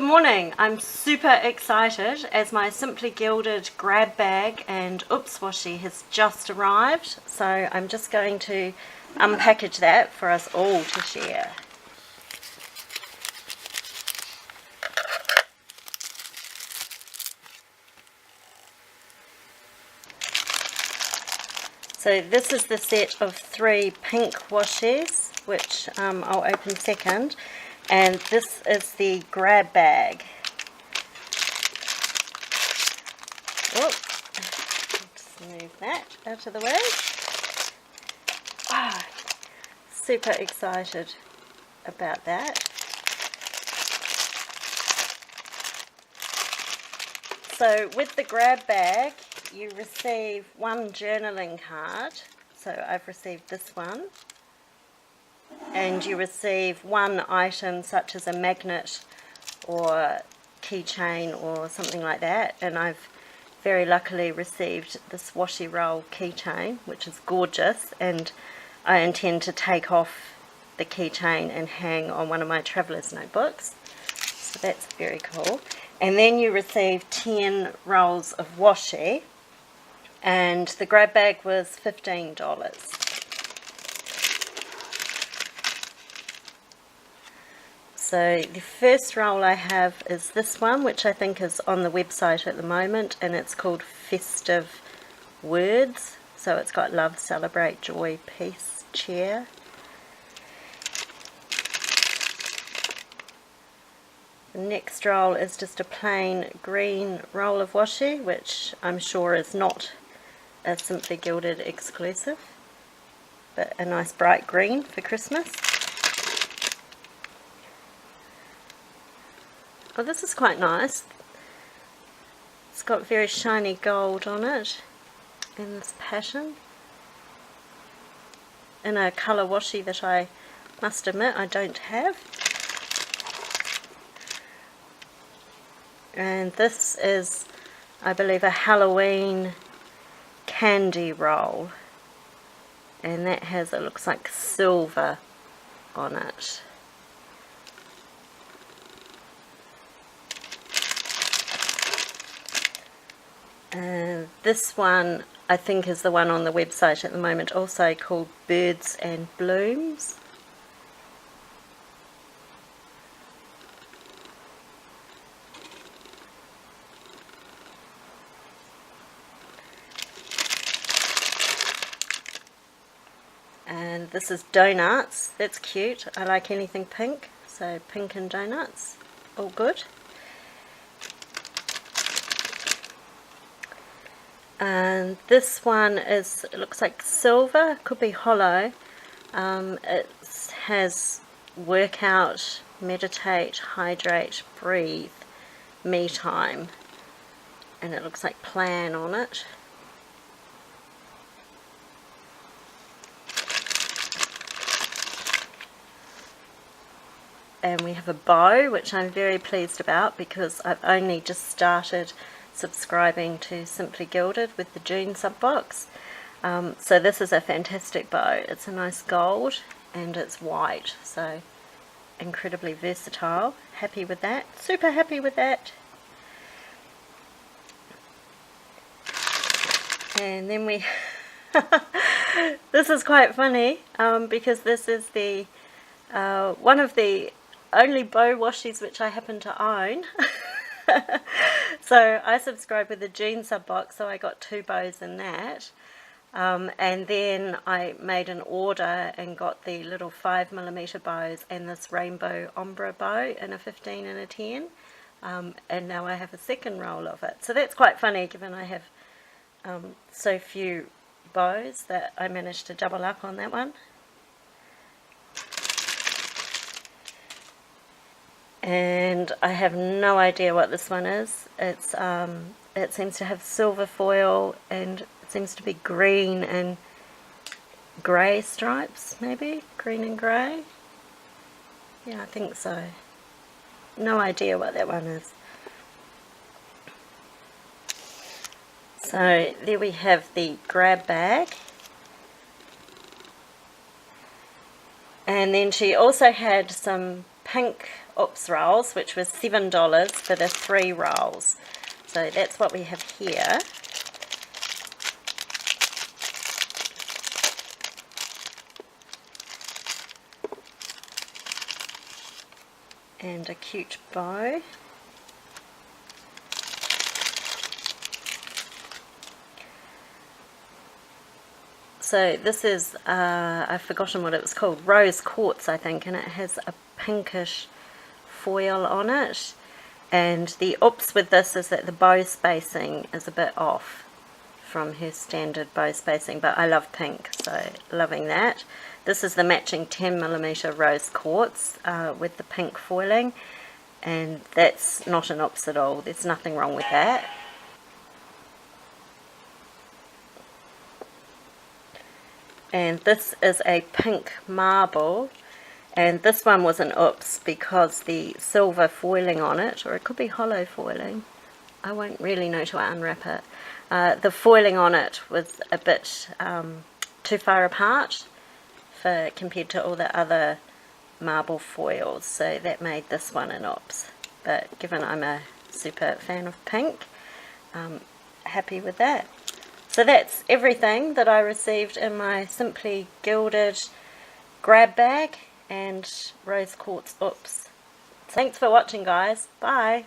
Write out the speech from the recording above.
Good morning. I'm super excited as my Simply Gilded grab bag and oops washi has just arrived. So I'm just going to unpackage that for us all to share. So this is the set of 3 pink washes, which I'll open second. And this is the grab bag. Oh, just move that out of the way. Oh, super excited about that. So with the grab bag, you receive one journaling card. So I've received this one. And you receive one item such as a magnet or keychain or something like that, and I've very luckily received this washi roll keychain, which is gorgeous, and I intend to take off the keychain and hang on one of my traveller's notebooks, so that's very cool. And then you receive 10 rolls of washi, and the grab bag was $15. So the first roll I have is this one, which I think is on the website at the moment, and it's called Festive Words. So it's got love, celebrate, joy, peace, cheer. The next roll is just a plain green roll of washi, which I'm sure is not a Simply Gilded exclusive, but a nice bright green for Christmas. Oh, this is quite nice. It's got very shiny gold on it in this pattern, in a colour washi that I must admit I don't have. And this is, I believe, a Halloween candy roll, and that has, it looks like silver on it. This one I think is the one on the website at the moment, also called Birds and Blooms. And this is Donuts. That's cute. I like anything pink, so pink and donuts, all good. And this one is, it looks like silver, could be hollow. It has workout, meditate, hydrate, breathe, me time, and it looks like plan on it. And we have a bow, which I'm very pleased about because I've only just started subscribing to Simply Gilded with the June sub box. So this is a fantastic bow. It's a nice gold and it's white, so incredibly versatile. Happy with that, super happy with that. And then we this is quite funny because this is the one of the only bow washies which I happen to own. So I subscribed with the June sub box, so I got 2 bows in that, and then I made an order and got the little 5mm bows and this rainbow ombre bow in a 15 and a 10, and now I have a second roll of it. So that's quite funny given I have so few bows that I managed to double up on that one. And I have no idea what this one is. It's it seems to have silver foil and it seems to be green and grey stripes, maybe green and grey. Yeah, I think so. No idea what that one is. So there we have the grab bag. And then she also had some pink oops rolls, which was $7 for the 3 rolls. So that's what we have here. And a cute bow. So this is, I've forgotten what it was called, rose quartz I think, and it has a pinkish foil on it. And the oops with this is that the bow spacing is a bit off from her standard bow spacing, but I love pink, so loving that. This is the matching 10mm rose quartz with the pink foiling, and that's not an oops at all, there's nothing wrong with that. And this is a pink marble, and this one was an oops because the silver foiling on it, or it could be hollow foiling, I won't really know till I unwrap it. The foiling on it was a bit too far apart compared to all the other marble foils, so that made this one an oops. But given I'm a super fan of pink, I'm happy with that. So that's everything that I received in my Simply Gilded grab bag and rose quartz oops. Thanks for watching, guys. Bye.